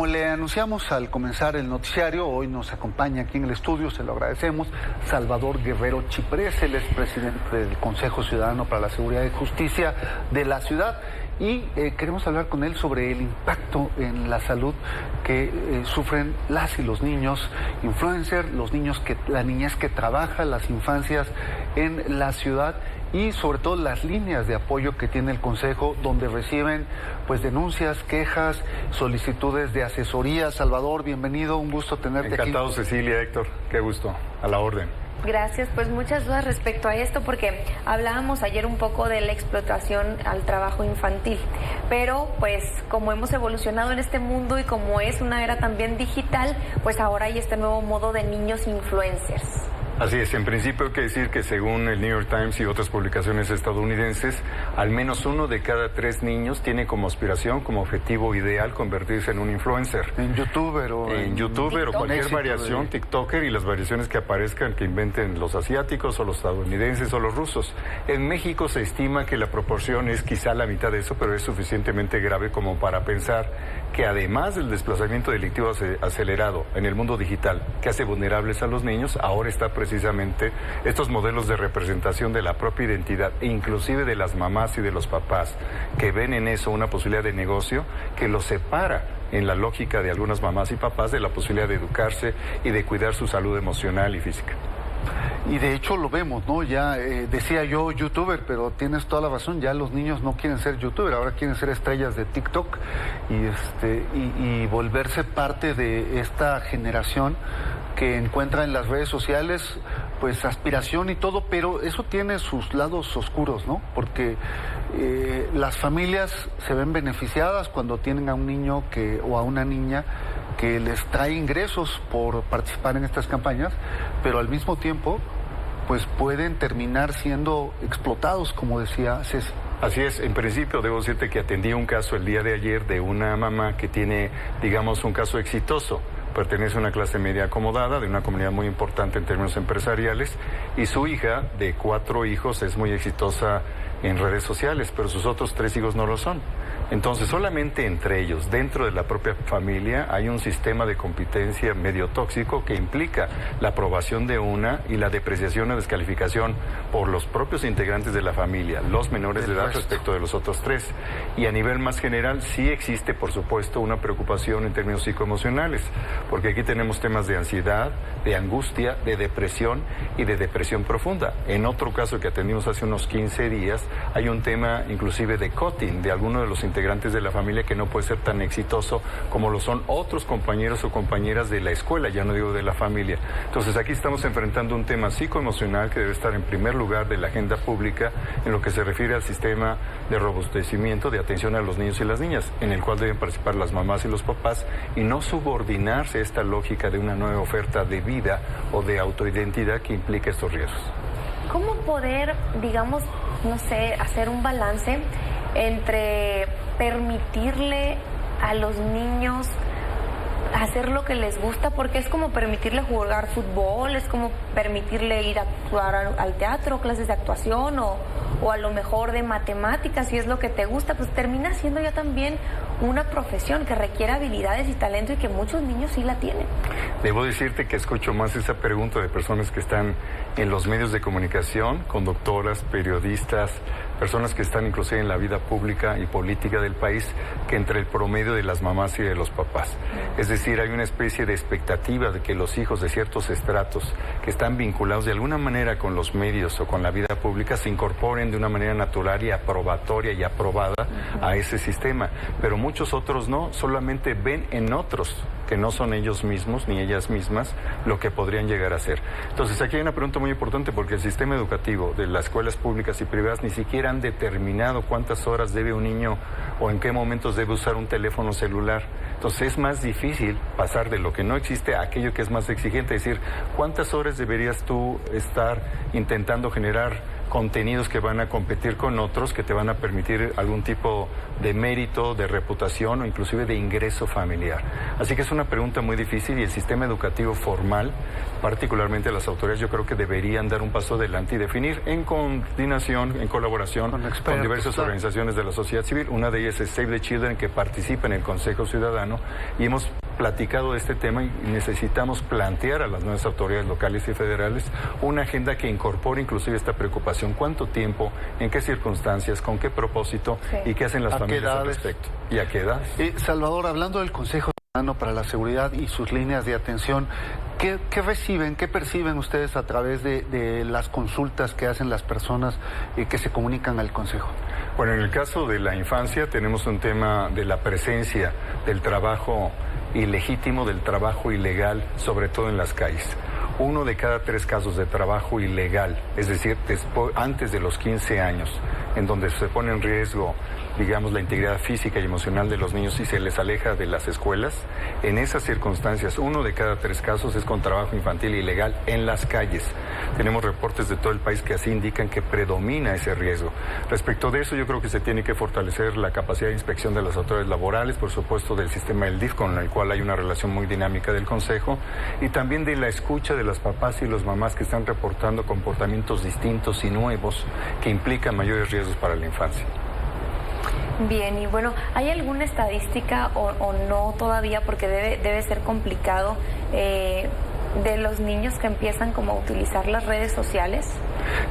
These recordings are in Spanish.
como le anunciamos al comenzar el noticiario, hoy nos acompaña aquí en el estudio, se lo agradecemos, Salvador Guerrero Chiprés, él es presidente del Consejo Ciudadano para la Seguridad y Justicia de la ciudad. Y queremos hablar con él sobre el impacto en la salud que sufren las y los niños influencers, la niñez que trabaja, las infancias en la ciudad y sobre todo las líneas de apoyo que tiene el Consejo, donde reciben pues denuncias, quejas, solicitudes de asesoría. Salvador, bienvenido, un gusto tenerte aquí. Encantado, Cecilia, Héctor, qué gusto, a la orden. Gracias, pues muchas dudas respecto a esto, porque hablábamos ayer un poco de la explotación al trabajo infantil, pero pues como hemos evolucionado en este mundo y como es una era también digital, pues ahora hay este nuevo modo de niños influencers. Así es, en principio hay que decir que según el New York Times y otras publicaciones estadounidenses, al menos 1 de cada 3 niños tiene como aspiración, como objetivo ideal, convertirse en un influencer. En youtuber o en youtuber o cualquier variación, tiktoker, y las variaciones que aparezcan que inventen los asiáticos o los estadounidenses o los rusos. En México se estima que la proporción es quizá la mitad de eso, pero es suficientemente grave como para pensar que además del desplazamiento delictivo acelerado en el mundo digital que hace vulnerables a los niños, ahora está precisamente estos modelos de representación de la propia identidad e inclusive de las mamás y de los papás que ven en eso una posibilidad de negocio que los separa en la lógica de algunas mamás y papás de la posibilidad de educarse y de cuidar su salud emocional y física. Y de hecho lo vemos, ¿no? Ya decía yo youtuber, pero tienes toda la razón, ya los niños no quieren ser youtuber, ahora quieren ser estrellas de TikTok y volverse parte de esta generación que encuentra en las redes sociales pues aspiración y todo, pero eso tiene sus lados oscuros, ¿no? Porque las familias se ven beneficiadas cuando tienen a un niño o a una niña que les trae ingresos por participar en estas campañas, pero al mismo tiempo pues pueden terminar siendo explotados, como decía Ceci. Así es, en principio debo decirte que atendí un caso el día de ayer de una mamá que tiene, digamos, un caso exitoso. Pertenece a una clase media acomodada, de una comunidad muy importante en términos empresariales, y su hija, de 4 hijos, es muy exitosa en redes sociales, pero sus otros 3 hijos no lo son. Entonces, solamente entre ellos, dentro de la propia familia, hay un sistema de competencia medio tóxico que implica la aprobación de una y la depreciación o descalificación por los propios integrantes de la familia, los menores de edad respecto de los otros 3. Y a nivel más general, sí existe, por supuesto, una preocupación en términos psicoemocionales, porque aquí tenemos temas de ansiedad, de angustia, de depresión y de depresión profunda. En otro caso que atendimos hace unos 15 días, hay un tema inclusive de cutting de alguno de los integrantes de la familia que no puede ser tan exitoso como lo son otros compañeros o compañeras de la escuela, ya no digo de la familia. Entonces aquí estamos enfrentando un tema psicoemocional que debe estar en primer lugar de la agenda pública en lo que se refiere al sistema de robustecimiento, de atención a los niños y las niñas, en el cual deben participar las mamás y los papás y no subordinarse a esta lógica de una nueva oferta de vida o de autoidentidad que implica estos riesgos. ¿Cómo poder, digamos, no sé, hacer un balance entre permitirle a los niños hacer lo que les gusta? Porque es como permitirle jugar fútbol, es como permitirle ir a actuar al teatro, clases de actuación o a lo mejor de matemáticas, si es lo que te gusta, pues termina siendo ya también una profesión que requiere habilidades y talento y que muchos niños sí la tienen. Debo decirte que escucho más esa pregunta de personas que están en los medios de comunicación, conductoras, periodistas, personas que están inclusive en la vida pública y política del país, que entre el promedio de las mamás y de los papás. Es decir, hay una especie de expectativa de que los hijos de ciertos estratos que están vinculados de alguna manera con los medios o con la vida pública se incorporen de una manera natural y aprobatoria y aprobada a ese sistema. Pero muchos otros no, solamente ven en otros que no son ellos mismos ni ellas mismas lo que podrían llegar a ser. Entonces aquí hay una pregunta muy importante porque el sistema educativo de las escuelas públicas y privadas ni siquiera han determinado cuántas horas debe un niño o en qué momentos debe usar un teléfono celular. Entonces es más difícil pasar de lo que no existe a aquello que es más exigente, es decir, cuántas horas deberías tú estar intentando generar contenidos que van a competir con otros, que te van a permitir algún tipo de mérito, de reputación o inclusive de ingreso familiar. Así que es una pregunta muy difícil y el sistema educativo formal, particularmente las autoridades, yo creo que deberían dar un paso adelante y definir en coordinación, en colaboración con diversas organizaciones de la sociedad civil. Una de ellas es Save the Children, que participa en el Consejo Ciudadano, y hemos platicado de este tema y necesitamos plantear a las nuevas autoridades locales y federales una agenda que incorpore inclusive esta preocupación. ¿Cuánto tiempo, en qué circunstancias, con qué propósito y qué hacen las familias al respecto? ¿Y a qué edad? Salvador, hablando del Consejo Ciudadano para la Seguridad y sus líneas de atención, ¿qué reciben, qué perciben ustedes a través de las consultas que hacen las personas que se comunican al Consejo? Bueno, en el caso de la infancia tenemos un tema de la presencia del trabajo ilegítimo, del trabajo ilegal, sobre todo en las calles. 1 de cada 3 casos de trabajo ilegal, es decir, antes de los 15 años, en donde se pone en riesgo, digamos, la integridad física y emocional de los niños y se les aleja de las escuelas, en esas circunstancias, 1 de cada 3 casos es con trabajo infantil ilegal en las calles. Tenemos reportes de todo el país que así indican que predomina ese riesgo. Respecto de eso, yo creo que se tiene que fortalecer la capacidad de inspección de las autoridades laborales, por supuesto del sistema del DIF, con el cual hay una relación muy dinámica del Consejo, y también de la escucha de las papás y los mamás que están reportando comportamientos distintos y nuevos que implican mayores riesgos para la infancia. Bien, y bueno, ¿hay alguna estadística o no todavía, porque debe ser complicado, de los niños que empiezan como a utilizar las redes sociales?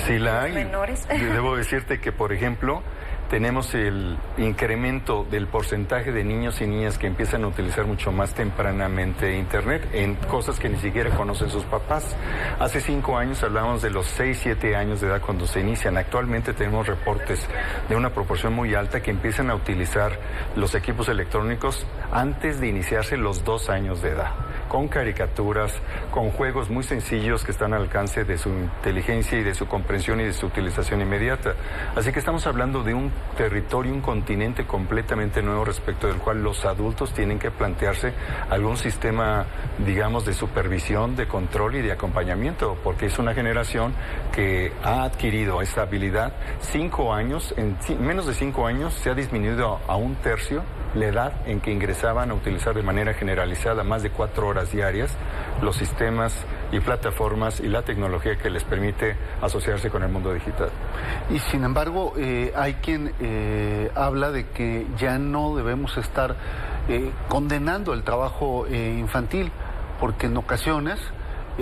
Sí, la hay. Menores. Debo decirte que, por ejemplo, tenemos el incremento del porcentaje de niños y niñas que empiezan a utilizar mucho más tempranamente Internet en cosas que ni siquiera conocen sus papás. Hace 5 años hablábamos de los 6, 7 años de edad cuando se inician. Actualmente tenemos reportes de una proporción muy alta que empiezan a utilizar los equipos electrónicos antes de iniciarse los 2 años de edad, con caricaturas, con juegos muy sencillos que están al alcance de su inteligencia y de su comprensión y de su utilización inmediata. Así que estamos hablando de un territorio, un continente completamente nuevo respecto del cual los adultos tienen que plantearse algún sistema, digamos, de supervisión, de control y de acompañamiento, porque es una generación que ha adquirido esta habilidad. 5 años, en menos de 5 años se ha disminuido a 1/3 la edad en que ingresaban a utilizar de manera generalizada más de 4 horas diarias los sistemas y plataformas y la tecnología que les permite asociarse con el mundo digital. Y sin embargo, hay quien habla de que ya no debemos estar condenando el trabajo infantil, porque en ocasiones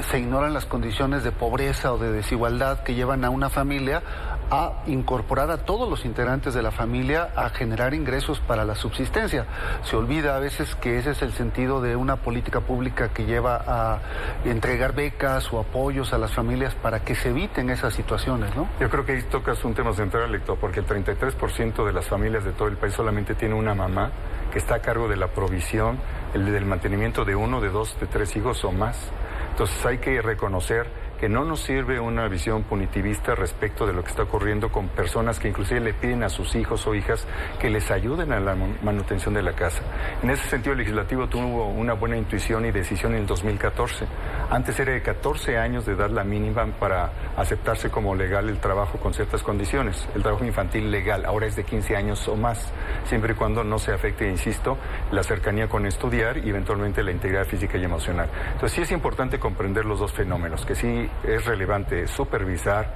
se ignoran las condiciones de pobreza o de desigualdad que llevan a una familia a incorporar a todos los integrantes de la familia a generar ingresos para la subsistencia. Se olvida a veces que ese es el sentido de una política pública que lleva a entregar becas o apoyos a las familias para que se eviten esas situaciones, ¿no? Yo creo que ahí tocas un tema central, Héctor, porque el 33% de las familias de todo el país solamente tiene una mamá que está a cargo de la provisión, del mantenimiento de 1, de 2, de 3 hijos o más. Entonces hay que reconocer que no nos sirve una visión punitivista respecto de lo que está ocurriendo con personas que inclusive le piden a sus hijos o hijas que les ayuden a la manutención de la casa. En ese sentido, el legislativo tuvo una buena intuición y decisión en el 2014. Antes era de 14 años de edad la mínima para aceptarse como legal el trabajo con ciertas condiciones. El trabajo infantil legal ahora es de 15 años o más, siempre y cuando no se afecte, insisto, la cercanía con estudiar y eventualmente la integridad física y emocional. Entonces sí es importante comprender los dos fenómenos, que sí es relevante supervisar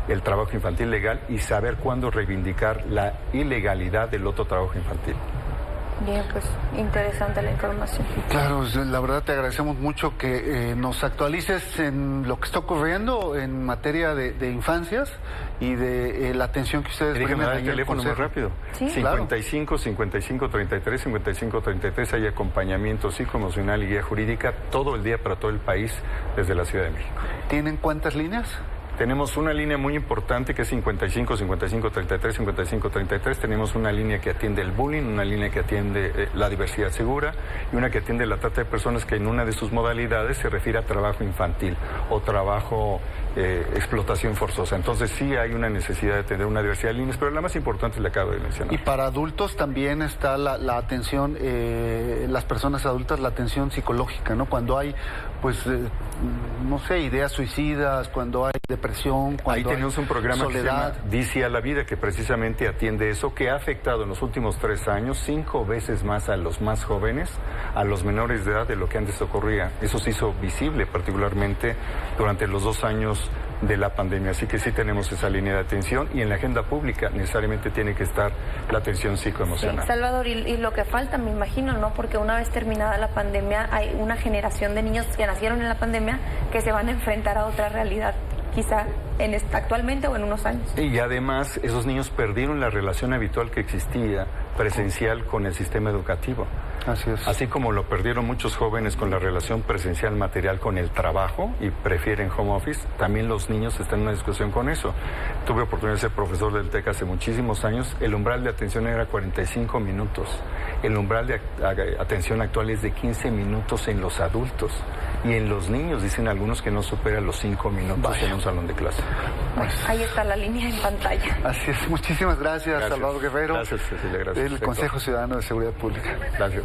el trabajo infantil legal y saber cuándo reivindicar la ilegalidad del otro trabajo infantil. Bien, pues interesante la información. Claro, la verdad te agradecemos mucho que nos actualices en lo que está ocurriendo en materia de infancias y de la atención que ustedes brindan. Déjame dar el teléfono muy rápido. ¿Sí? 55 55 33 55 33. Hay acompañamiento psicoemocional y guía jurídica todo el día para todo el país desde la Ciudad de México. ¿Tienen cuántas líneas? Tenemos una línea muy importante que es 55 55 33 55 33. Tenemos una línea que atiende el bullying, una línea que atiende la diversidad segura y una que atiende la trata de personas, que en una de sus modalidades se refiere a trabajo infantil o trabajo explotación forzosa. Entonces sí hay una necesidad de tener una diversidad de líneas, pero la más importante la acabo de mencionar. Y para adultos también está la atención, las personas adultas, la atención psicológica, ¿no? Cuando hay, pues, no sé, ideas suicidas, cuando hay depresión depresión, Ahí cuando tenemos hay un programa soledad. que se llama Dice a la Vida, que precisamente atiende eso, que ha afectado en los últimos 3 años 5 veces más a los más jóvenes, a los menores de edad de lo que antes ocurría. Eso se hizo visible particularmente durante los 2 años de la pandemia. Así que sí tenemos esa línea de atención y en la agenda pública necesariamente tiene que estar la atención psicoemocional. Sí, Salvador, y lo que falta, me imagino, ¿no? Porque una vez terminada la pandemia hay una generación de niños que nacieron en la pandemia que se van a enfrentar a otra realidad, quizá actualmente o en unos años. Y además esos niños perdieron la relación habitual que existía presencial con el sistema educativo. Así es. Así como lo perdieron muchos jóvenes con la relación presencial material con el trabajo y prefieren home office, también los niños están en una discusión con eso. Tuve oportunidad de ser profesor del TEC hace muchísimos años. El umbral de atención era 45 minutos. El umbral de atención actual es de 15 minutos en los adultos. Y en los niños dicen algunos que no supera los 5 minutos en un salón de clase. Bueno, ahí está la línea en pantalla. Así es. Muchísimas gracias, Salvador Guerrero. Gracias, Cecilia. Gracias. Del Consejo Ciudadano de Seguridad Pública. Gracias.